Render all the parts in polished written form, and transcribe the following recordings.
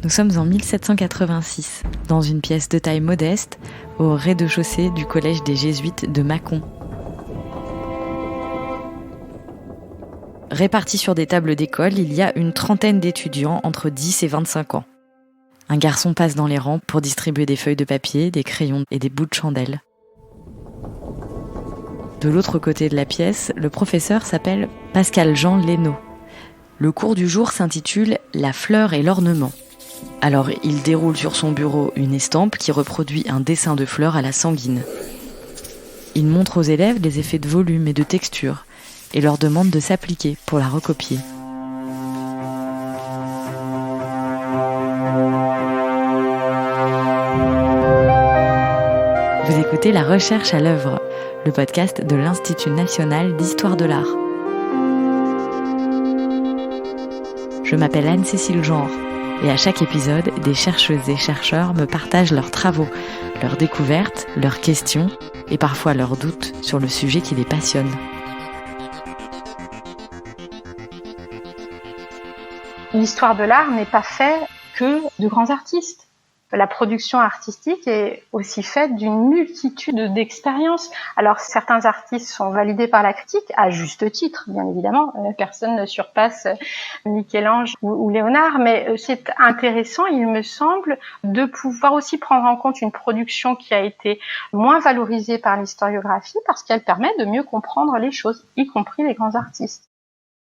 Nous sommes en 1786, dans une pièce de taille modeste, au rez-de-chaussée du collège des Jésuites de Mâcon. Répartis sur des tables d'école, il y a une trentaine d'étudiants entre 10 et 25 ans. Un garçon passe dans les rangs pour distribuer des feuilles de papier, des crayons et des bouts de chandelle. De l'autre côté de la pièce, le professeur s'appelle Pascal-Jean Leynaud. Le cours du jour s'intitule « La fleur et l'ornement ». Alors, il déroule sur son bureau une estampe qui reproduit un dessin de fleurs à la sanguine. Il montre aux élèves les effets de volume et de texture et leur demande de s'appliquer pour la recopier. Vous écoutez La Recherche à l'œuvre, le podcast de l'Institut national d'histoire de l'art. Je m'appelle Anne-Cécile Genre et à chaque épisode, des chercheuses et chercheurs me partagent leurs travaux, leurs découvertes, leurs questions et parfois leurs doutes sur le sujet qui les passionne. L'histoire de l'art n'est pas faite que de grands artistes. La production artistique est aussi faite d'une multitude d'expériences. Alors certains artistes sont validés par la critique, à juste titre, bien évidemment. Personne ne surpasse Michel-Ange ou Léonard, mais c'est intéressant, il me semble, de pouvoir aussi prendre en compte une production qui a été moins valorisée par l'historiographie parce qu'elle permet de mieux comprendre les choses, y compris les grands artistes.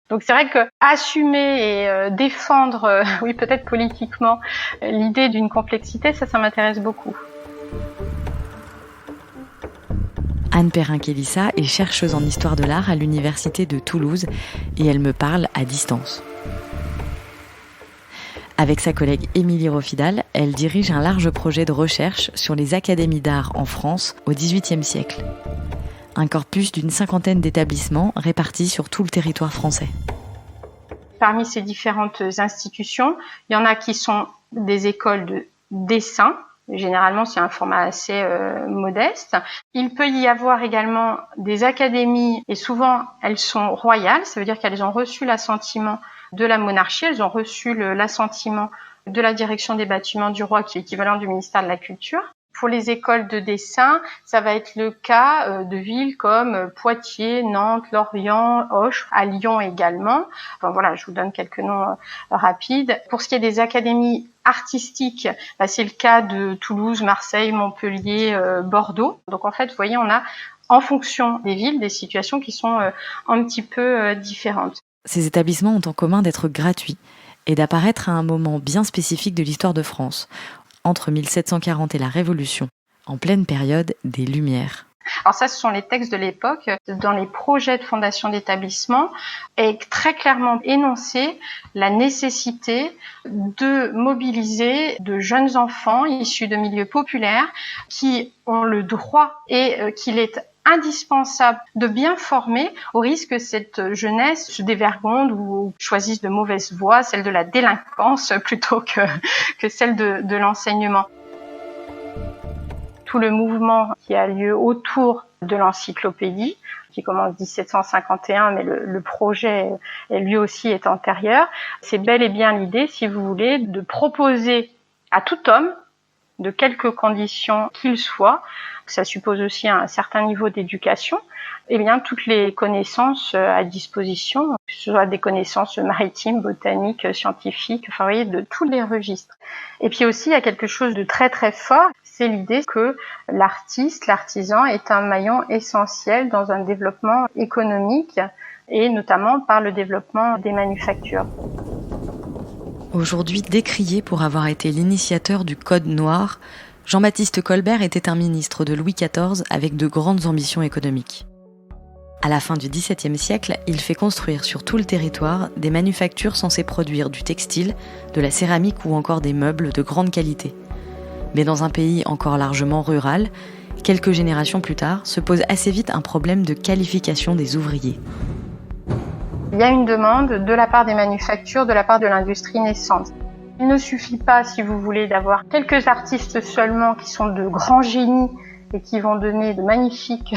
Donc c'est vrai que assumer et défendre, oui peut-être politiquement, l'idée d'une complexité, ça m'intéresse beaucoup. Anne Perrin-Kélissa est chercheuse en histoire de l'art à l'université de Toulouse et elle me parle à distance. Avec sa collègue Émilie Rofidal, elle dirige un large projet de recherche sur les académies d'art en France au XVIIIe siècle. Un corpus d'une cinquantaine d'établissements répartis sur tout le territoire français. Parmi ces différentes institutions, il y en a qui sont des écoles de dessin. Généralement, c'est un format assez modeste. Il peut y avoir également des académies, et souvent elles sont royales, ça veut dire qu'elles ont reçu l'assentiment de la monarchie, elles ont reçu l'assentiment de la direction des bâtiments du roi, qui est équivalent du ministère de la Culture. Pour les écoles de dessin, ça va être le cas de villes comme Poitiers, Nantes, Lorient, Auch, à Lyon également. Enfin, voilà, je vous donne quelques noms rapides. Pour ce qui est des académies artistiques, c'est le cas de Toulouse, Marseille, Montpellier, Bordeaux. Donc en fait, vous voyez, on a en fonction des villes des situations qui sont un petit peu différentes. Ces établissements ont en commun d'être gratuits et d'apparaître à un moment bien spécifique de l'histoire de France, entre 1740 et la Révolution, en pleine période des Lumières. Alors ça, ce sont les textes de l'époque. Dans les projets de fondation d'établissement est très clairement énoncé la nécessité de mobiliser de jeunes enfants issus de milieux populaires qui ont le droit et qu'il est indispensable de bien former au risque que cette jeunesse se dévergonde ou choisisse de mauvaises voies, celle de la délinquance plutôt que celle de l'enseignement. Tout le mouvement qui a lieu autour de l'encyclopédie, qui commence 1751, mais le projet lui aussi est antérieur, c'est bel et bien l'idée, si vous voulez, de proposer à tout homme, de quelque condition qu'il soit, ça suppose aussi un certain niveau d'éducation, eh bien toutes les connaissances à disposition, que ce soit des connaissances maritimes, botaniques, scientifiques, enfin vous voyez, de tous les registres. Et puis aussi il y a quelque chose de très très fort, c'est l'idée que l'artiste, l'artisan est un maillon essentiel dans un développement économique et notamment par le développement des manufactures. Aujourd'hui décrié pour avoir été l'initiateur du Code noir, Jean-Baptiste Colbert était un ministre de Louis XIV avec de grandes ambitions économiques. À la fin du XVIIe siècle, il fait construire sur tout le territoire des manufactures censées produire du textile, de la céramique ou encore des meubles de grande qualité. Mais dans un pays encore largement rural, quelques générations plus tard, se pose assez vite un problème de qualification des ouvriers. Il y a une demande de la part des manufactures, de la part de l'industrie naissante. Il ne suffit pas, si vous voulez, d'avoir quelques artistes seulement qui sont de grands génies et qui vont donner de magnifiques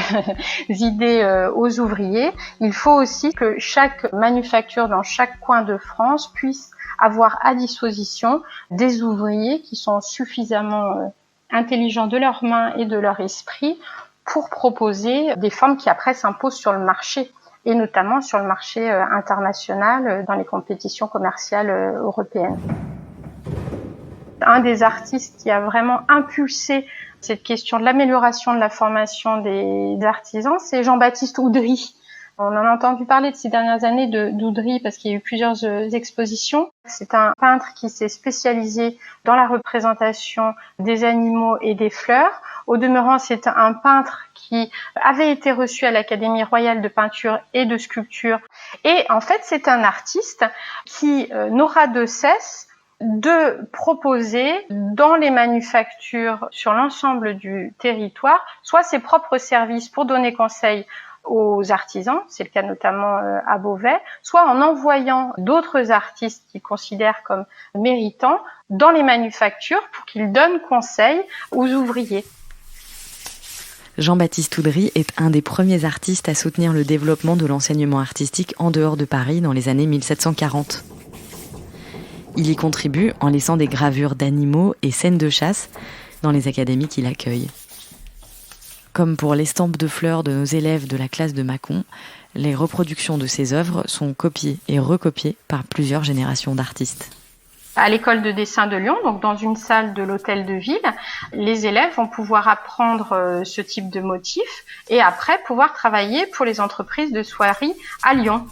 idées aux ouvriers, il faut aussi que chaque manufacture dans chaque coin de France puisse avoir à disposition des ouvriers qui sont suffisamment intelligents de leurs mains et de leur esprit pour proposer des formes qui après s'imposent sur le marché, et notamment sur le marché international dans les compétitions commerciales européennes. Un des artistes qui a vraiment impulsé cette question de l'amélioration de la formation des artisans, c'est Jean-Baptiste Oudry. On en a entendu parler de ces dernières années d'Oudry parce qu'il y a eu plusieurs expositions. C'est un peintre qui s'est spécialisé dans la représentation des animaux et des fleurs. Au demeurant, c'est un peintre qui avait été reçu à l'Académie royale de peinture et de sculpture. Et en fait, c'est un artiste qui n'aura de cesse de proposer dans les manufactures sur l'ensemble du territoire, soit ses propres services pour donner conseil aux artisans, c'est le cas notamment à Beauvais, soit en envoyant d'autres artistes qu'il considère comme méritants dans les manufactures pour qu'ils donnent conseil aux ouvriers. Jean-Baptiste Oudry est un des premiers artistes à soutenir le développement de l'enseignement artistique en dehors de Paris dans les années 1740. Il y contribue en laissant des gravures d'animaux et scènes de chasse dans les académies qu'il accueille. Comme pour l'estampe de fleurs de nos élèves de la classe de Mâcon, les reproductions de ses œuvres sont copiées et recopiées par plusieurs générations d'artistes. À l'école de dessin de Lyon, donc dans une salle de l'hôtel de ville, les élèves vont pouvoir apprendre ce type de motifs et après pouvoir travailler pour les entreprises de soierie à Lyon.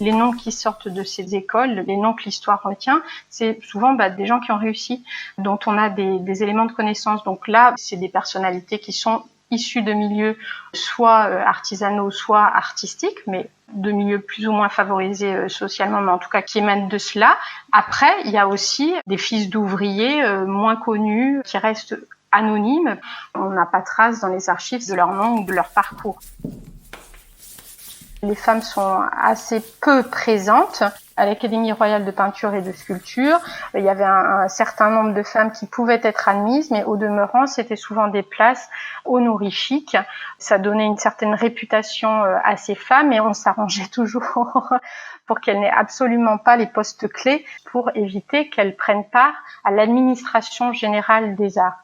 Les noms qui sortent de ces écoles, les noms que l'histoire retient, c'est souvent des gens qui ont réussi, dont on a des éléments de connaissance. Donc là, c'est des personnalités qui sont issues de milieux soit artisanaux, soit artistiques, mais de milieux plus ou moins favorisés socialement, mais en tout cas qui émanent de cela. Après, il y a aussi des fils d'ouvriers moins connus qui restent anonymes. On n'a pas trace dans les archives de leur nom ou de leur parcours. Les femmes sont assez peu présentes. À l'Académie royale de peinture et de sculpture, il y avait un certain nombre de femmes qui pouvaient être admises, mais au demeurant, c'était souvent des places honorifiques. Ça donnait une certaine réputation à ces femmes et on s'arrangeait toujours pour qu'elles n'aient absolument pas les postes clés pour éviter qu'elles prennent part à l'administration générale des arts.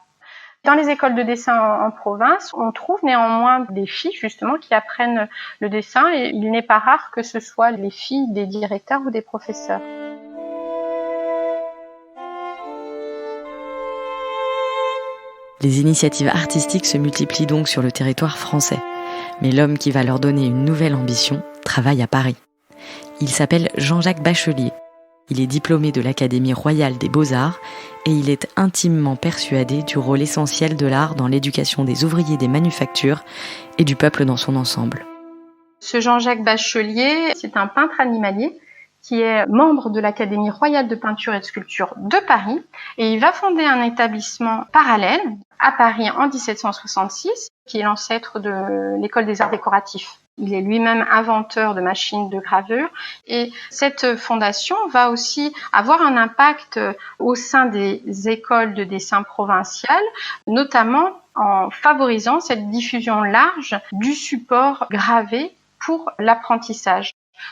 Dans les écoles de dessin en province, on trouve néanmoins des filles justement qui apprennent le dessin et il n'est pas rare que ce soit les filles des directeurs ou des professeurs. Les initiatives artistiques se multiplient donc sur le territoire français. Mais l'homme qui va leur donner une nouvelle ambition travaille à Paris. Il s'appelle Jean-Jacques Bachelier. Il est diplômé de l'Académie royale des beaux-arts et il est intimement persuadé du rôle essentiel de l'art dans l'éducation des ouvriers des manufactures et du peuple dans son ensemble. Ce Jean-Jacques Bachelier, c'est un peintre animalier qui est membre de l'Académie royale de peinture et de sculpture de Paris et il va fonder un établissement parallèle à Paris en 1766 qui est l'ancêtre de l'école des arts décoratifs. Il est lui-même inventeur de machines de gravure et cette fondation va aussi avoir un impact au sein des écoles de dessin provinciales, notamment en favorisant cette diffusion large du support gravé pour l'apprentissage.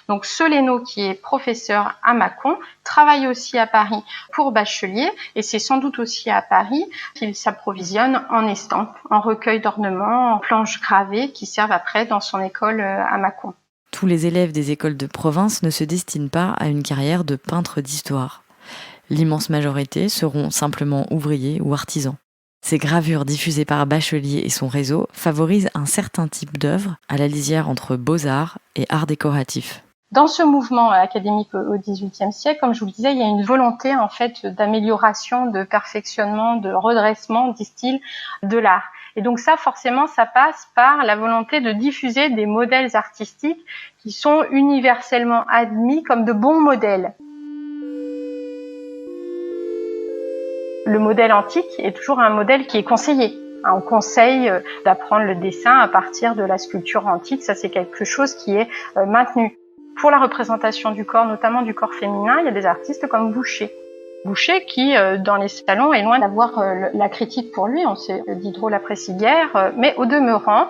Donc Soleno, qui est professeur à Mâcon, travaille aussi à Paris pour Bachelier et c'est sans doute aussi à Paris qu'il s'approvisionne en estampes, en recueils d'ornements, en planches gravées qui servent après dans son école à Mâcon. Tous les élèves des écoles de province ne se destinent pas à une carrière de peintre d'histoire. L'immense majorité seront simplement ouvriers ou artisans. Ces gravures diffusées par Bachelier et son réseau favorisent un certain type d'œuvre à la lisière entre beaux-arts et art décoratif. Dans ce mouvement académique au XVIIIe siècle, comme je vous le disais, il y a une volonté en fait d'amélioration, de perfectionnement, de redressement du style de l'art. Et donc ça, forcément, ça passe par la volonté de diffuser des modèles artistiques qui sont universellement admis comme de bons modèles. Le modèle antique est toujours un modèle qui est conseillé. On conseille d'apprendre le dessin à partir de la sculpture antique. Ça, c'est quelque chose qui est maintenu. Pour la représentation du corps, notamment du corps féminin, il y a des artistes comme Boucher. Boucher qui, dans les salons, est loin d'avoir la critique pour lui. On sait Diderot l'apprécie guère, mais au demeurant,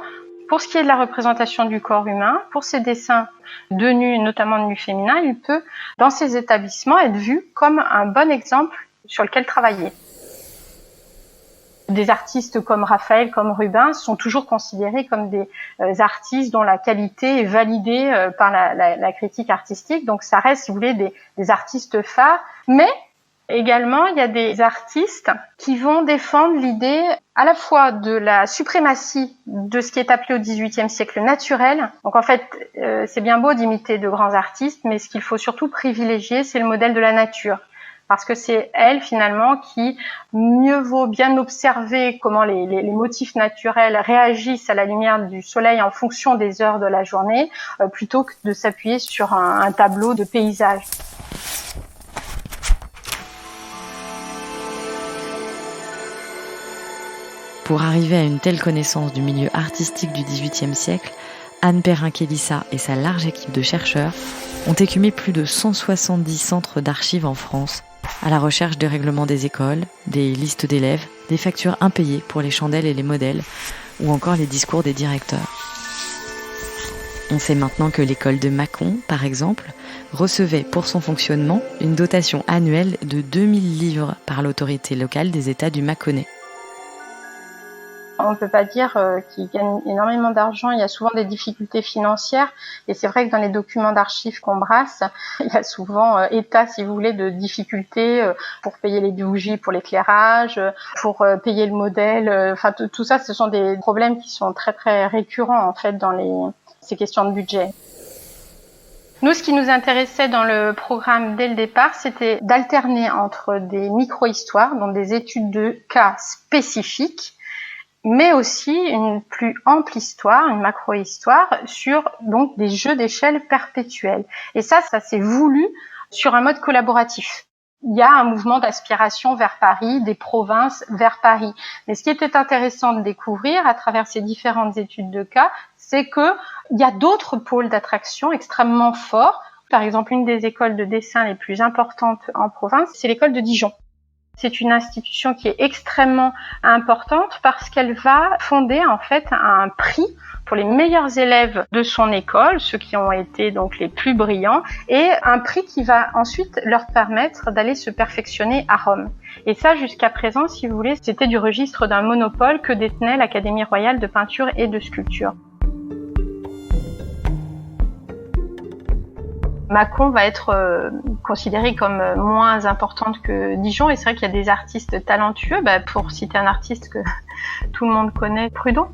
pour ce qui est de la représentation du corps humain, pour ses dessins de nus, notamment de nus féminins, il peut, dans ces établissements, être vu comme un bon exemple sur lequel travailler. Des artistes comme Raphaël, comme Rubens sont toujours considérés comme des artistes dont la qualité est validée par la critique artistique. Donc ça reste, si vous voulez, des artistes phares. Mais également, il y a des artistes qui vont défendre l'idée à la fois de la suprématie de ce qui est appelé au XVIIIe siècle naturel. Donc en fait, c'est bien beau d'imiter de grands artistes, mais ce qu'il faut surtout privilégier, c'est le modèle de la nature. Parce que c'est elle, finalement, qui mieux vaut bien observer comment les motifs naturels réagissent à la lumière du soleil en fonction des heures de la journée, plutôt que de s'appuyer sur un tableau de paysage. Pour arriver à une telle connaissance du milieu artistique du XVIIIe siècle, Anne Perrin-Kélissa et sa large équipe de chercheurs ont écumé plus de 170 centres d'archives en France, à la recherche des règlements des écoles, des listes d'élèves, des factures impayées pour les chandelles et les modèles, ou encore les discours des directeurs. On sait maintenant que l'école de Mâcon, par exemple, recevait pour son fonctionnement une dotation annuelle de 2000 livres par l'autorité locale des États du Mâconnais. On ne peut pas dire qu'ils gagnent énormément d'argent, il y a souvent des difficultés financières et c'est vrai que dans les documents d'archives qu'on brasse, il y a souvent état, si vous voulez, de difficultés pour payer les bougies pour l'éclairage, pour payer le modèle, enfin tout ça, ce sont des problèmes qui sont très très récurrents en fait dans ces questions de budget. Nous, ce qui nous intéressait dans le programme dès le départ, c'était d'alterner entre des micro-histoires, donc des études de cas spécifiques, mais aussi une plus ample histoire, une macro-histoire sur donc des jeux d'échelle perpétuels. Et ça s'est voulu sur un mode collaboratif. Il y a un mouvement d'aspiration vers Paris, des provinces vers Paris. Mais ce qui était intéressant de découvrir à travers ces différentes études de cas, c'est que il y a d'autres pôles d'attraction extrêmement forts. Par exemple, une des écoles de dessin les plus importantes en province, c'est l'école de Dijon. C'est une institution qui est extrêmement importante parce qu'elle va fonder en fait un prix pour les meilleurs élèves de son école, ceux qui ont été donc les plus brillants, et un prix qui va ensuite leur permettre d'aller se perfectionner à Rome. Et ça, jusqu'à présent, si vous voulez, c'était du registre d'un monopole que détenait l'Académie royale de peinture et de sculpture. Mâcon va être considérée comme moins importante que Dijon et c'est vrai qu'il y a des artistes talentueux. Pour citer un artiste que tout le monde connaît, Prudhon.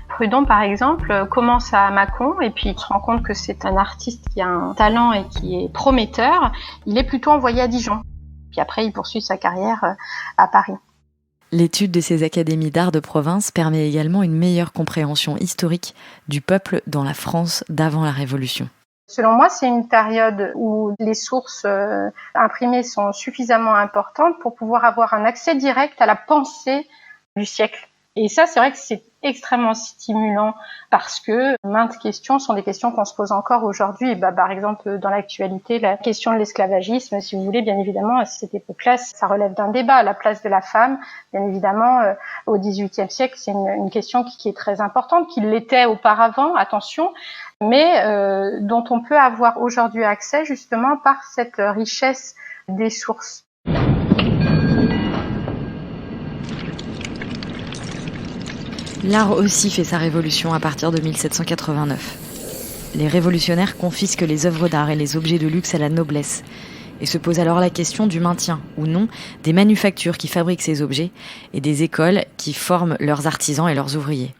Prudhon, par exemple, commence à Mâcon et puis il se rend compte que c'est un artiste qui a un talent et qui est prometteur. Il est plutôt envoyé à Dijon. Puis après, il poursuit sa carrière à Paris. L'étude de ces académies d'art de province permet également une meilleure compréhension historique du peuple dans la France d'avant la Révolution. Selon moi, c'est une période où les sources imprimées sont suffisamment importantes pour pouvoir avoir un accès direct à la pensée du siècle. Et ça, c'est vrai que c'est extrêmement stimulant parce que maintes questions sont des questions qu'on se pose encore aujourd'hui. Et par exemple, dans l'actualité, la question de l'esclavagisme, si vous voulez, bien évidemment, à cette époque-là, ça relève d'un débat. La place de la femme, bien évidemment, au XVIIIe siècle, c'est une question qui est très importante, qui l'était auparavant, attention, mais dont on peut avoir aujourd'hui accès justement par cette richesse des sources. L'art aussi fait sa révolution à partir de 1789. Les révolutionnaires confisquent les œuvres d'art et les objets de luxe à la noblesse et se pose alors la question du maintien ou non des manufactures qui fabriquent ces objets et des écoles qui forment leurs artisans et leurs ouvriers.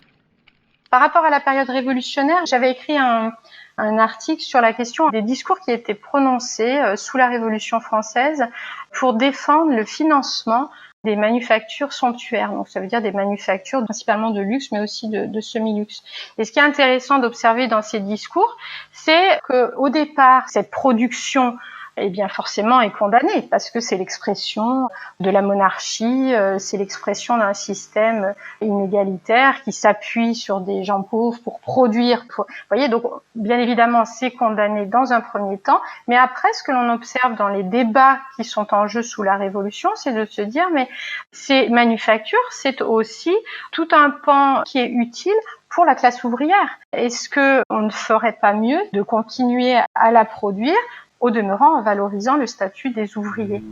Par rapport à la période révolutionnaire, j'avais écrit un article sur la question des discours qui étaient prononcés sous la Révolution française pour défendre le financement des manufactures somptuaires. Donc ça veut dire des manufactures principalement de luxe, mais aussi de semi-luxe. Et ce qui est intéressant d'observer dans ces discours, c'est que au départ, cette production eh bien forcément est condamné parce que c'est l'expression de la monarchie, c'est l'expression d'un système inégalitaire qui s'appuie sur des gens pauvres pour produire. Vous voyez, donc bien évidemment c'est condamné dans un premier temps, mais après ce que l'on observe dans les débats qui sont en jeu sous la Révolution, c'est de se dire mais ces manufactures, c'est aussi tout un pan qui est utile pour la classe ouvrière. Est-ce qu'on ne ferait pas mieux de continuer à la produire, au demeurant en valorisant le statut des ouvriers?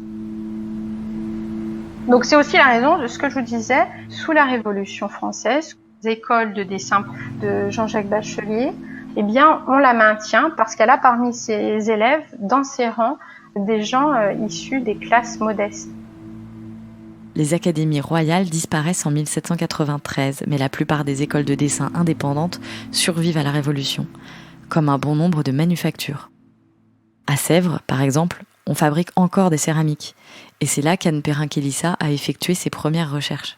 Donc c'est aussi la raison de ce que je vous disais, sous la Révolution française, les écoles de dessin de Jean-Jacques Bachelier, eh bien on la maintient parce qu'elle a parmi ses élèves, dans ses rangs, des gens issus des classes modestes. Les académies royales disparaissent en 1793, mais la plupart des écoles de dessin indépendantes survivent à la Révolution, comme un bon nombre de manufactures. À Sèvres, par exemple, on fabrique encore des céramiques, et c'est là qu'Anne Perrin-Kélissa a effectué ses premières recherches.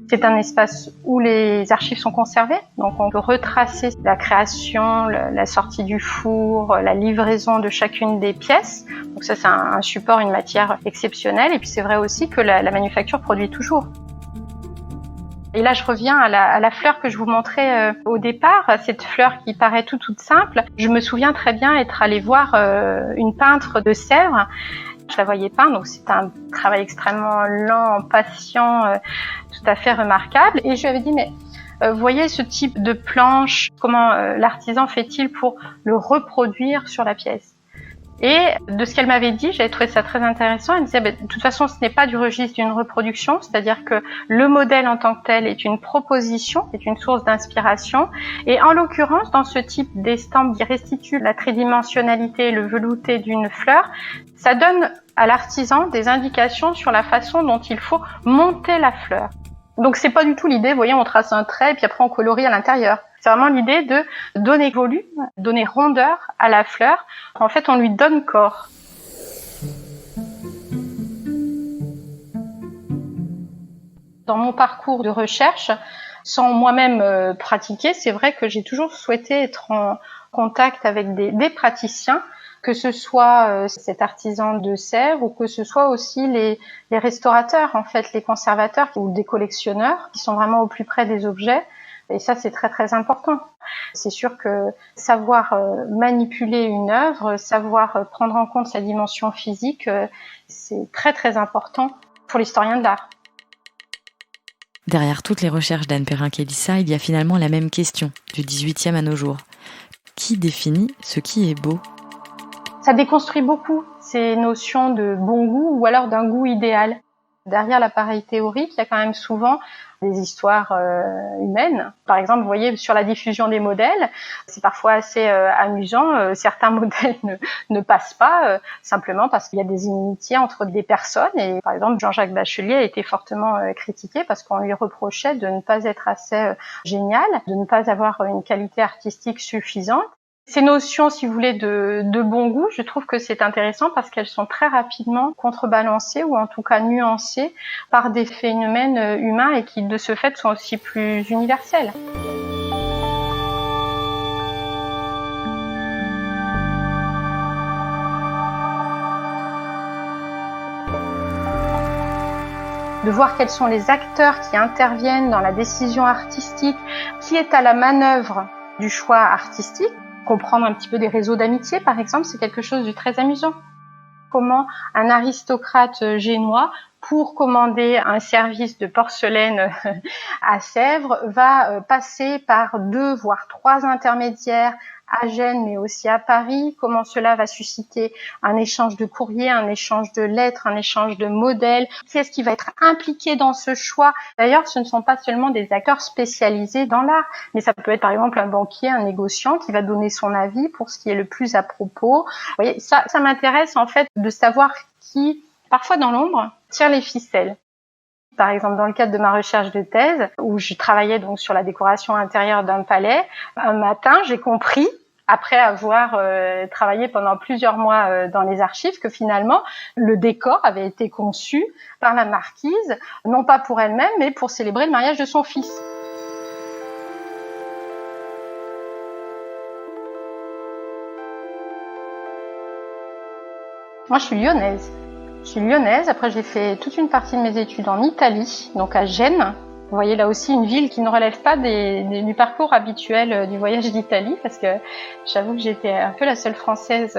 C'est un espace où les archives sont conservées, donc on peut retracer la création, la sortie du four, la livraison de chacune des pièces. Donc ça, c'est un support, une matière exceptionnelle. Et puis c'est vrai aussi que la manufacture produit toujours. Et là, je reviens à la fleur que je vous montrais au départ, cette fleur qui paraît toute simple. Je me souviens très bien être allée voir une peintre de Sèvres. Je la voyais peindre, donc c'est un travail extrêmement lent, patient, tout à fait remarquable. Et je lui avais dit, mais vous voyez ce type de planche, comment l'artisan fait-il pour le reproduire sur la pièce? Et de ce qu'elle m'avait dit, j'avais trouvé ça très intéressant. Elle disait, de toute façon, ce n'est pas du registre d'une reproduction, c'est-à-dire que le modèle en tant que tel est une proposition, est une source d'inspiration. Et en l'occurrence, dans ce type d'estampe qui restitue la tridimensionnalité, le velouté d'une fleur, ça donne à l'artisan des indications sur la façon dont il faut monter la fleur. Donc c'est pas du tout l'idée, vous voyez, on trace un trait et puis après on colorie à l'intérieur. C'est vraiment l'idée de donner volume, donner rondeur à la fleur. En fait, on lui donne corps. Dans mon parcours de recherche, sans moi-même pratiquer, c'est vrai que j'ai toujours souhaité être en contact avec des praticiens, que ce soit cet artisan de Sèvres ou que ce soit aussi les restaurateurs, en fait, les conservateurs ou des collectionneurs qui sont vraiment au plus près des objets. Et ça, c'est très très important. C'est sûr que savoir manipuler une œuvre, savoir prendre en compte sa dimension physique, c'est très très important pour l'historien de l'art. Derrière toutes les recherches d'Anne Perrin-Kélissa, il y a finalement la même question, du XVIIIe à nos jours. Qui définit ce qui est beau ? Ça déconstruit beaucoup ces notions de bon goût ou alors d'un goût idéal. Derrière l'appareil théorique, il y a quand même souvent des histoires humaines. Par exemple, vous voyez, sur la diffusion des modèles, c'est parfois assez amusant. Certains modèles ne passent pas simplement parce qu'il y a des inimitiés entre des personnes. Et par exemple, Jean-Jacques Bachelier a été fortement critiqué parce qu'on lui reprochait de ne pas être assez génial, de ne pas avoir une qualité artistique suffisante. Ces notions, si vous voulez, de bon goût, je trouve que c'est intéressant parce qu'elles sont très rapidement contrebalancées ou en tout cas nuancées par des phénomènes humains et qui, de ce fait, sont aussi plus universels. De voir quels sont les acteurs qui interviennent dans la décision artistique, qui est à la manœuvre du choix artistique. Comprendre un petit peu des réseaux d'amitié, par exemple, c'est quelque chose de très amusant. Comment un aristocrate génois, pour commander un service de porcelaine à Sèvres, va passer par 2 voire 3 intermédiaires à Gênes, mais aussi à Paris. Comment cela va susciter un échange de courrier, un échange de lettres, un échange de modèles. Qui est-ce qui va être impliqué dans ce choix? D'ailleurs, ce ne sont pas seulement des acteurs spécialisés dans l'art, mais ça peut être par exemple un banquier, un négociant qui va donner son avis pour ce qui est le plus à propos. Vous voyez, ça m'intéresse en fait de savoir qui, parfois dans l'ombre, tire les ficelles. Par exemple, dans le cadre de ma recherche de thèse, où je travaillais donc sur la décoration intérieure d'un palais, un matin, j'ai compris, après avoir travaillé pendant plusieurs mois dans les archives, que finalement, le décor avait été conçu par la marquise, non pas pour elle-même, mais pour célébrer le mariage de son fils. Moi, je suis lyonnaise. Après, j'ai fait toute une partie de mes études en Italie, donc à Gênes. Vous voyez là aussi une ville qui ne relève pas du parcours habituel du voyage d'Italie, parce que j'avoue que j'étais un peu la seule Française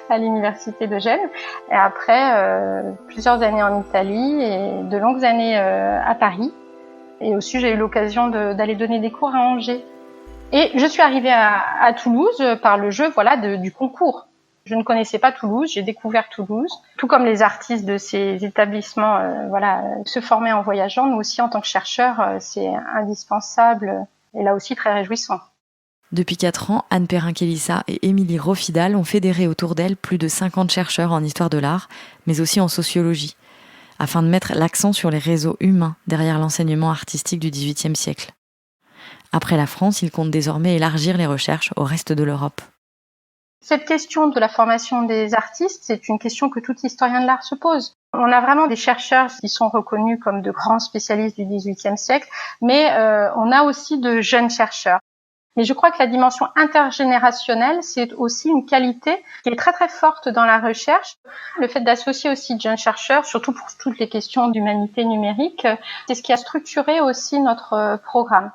à l'université de Gênes. Et après, plusieurs années en Italie et de longues années à Paris. Et aussi, j'ai eu l'occasion d'aller donner des cours à Angers. Et je suis arrivée à Toulouse par le jeu du concours. Je ne connaissais pas Toulouse, j'ai découvert Toulouse. Tout comme les artistes de ces établissements, se former en voyageant, nous aussi en tant que chercheurs, c'est indispensable et là aussi très réjouissant. Depuis 4 ans, Anne Perrin-Kélissa et Émilie Rofidal ont fédéré autour d'elle plus de 50 chercheurs en histoire de l'art, mais aussi en sociologie, afin de mettre l'accent sur les réseaux humains derrière l'enseignement artistique du XVIIIe siècle. Après la France, ils comptent désormais élargir les recherches au reste de l'Europe. Cette question de la formation des artistes, c'est une question que tout historien de l'art se pose. On a vraiment des chercheurs qui sont reconnus comme de grands spécialistes du XVIIIe siècle, mais on a aussi de jeunes chercheurs. Mais je crois que la dimension intergénérationnelle, c'est aussi une qualité qui est très très forte dans la recherche. Le fait d'associer aussi de jeunes chercheurs, surtout pour toutes les questions d'humanité numérique, c'est ce qui a structuré aussi notre programme.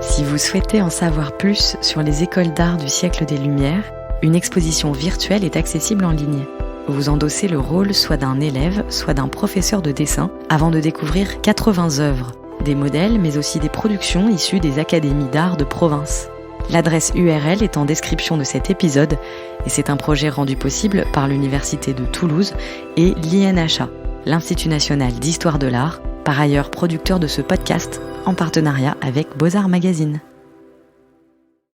Si vous souhaitez en savoir plus sur les écoles d'art du siècle des Lumières, une exposition virtuelle est accessible en ligne. Vous endossez le rôle soit d'un élève, soit d'un professeur de dessin, avant de découvrir 80 œuvres, des modèles mais aussi des productions issues des académies d'art de province. L'adresse URL est en description de cet épisode et c'est un projet rendu possible par l'Université de Toulouse et l'INHA, l'Institut national d'histoire de l'art, par ailleurs producteur de ce podcast en partenariat avec Beaux-Arts Magazine.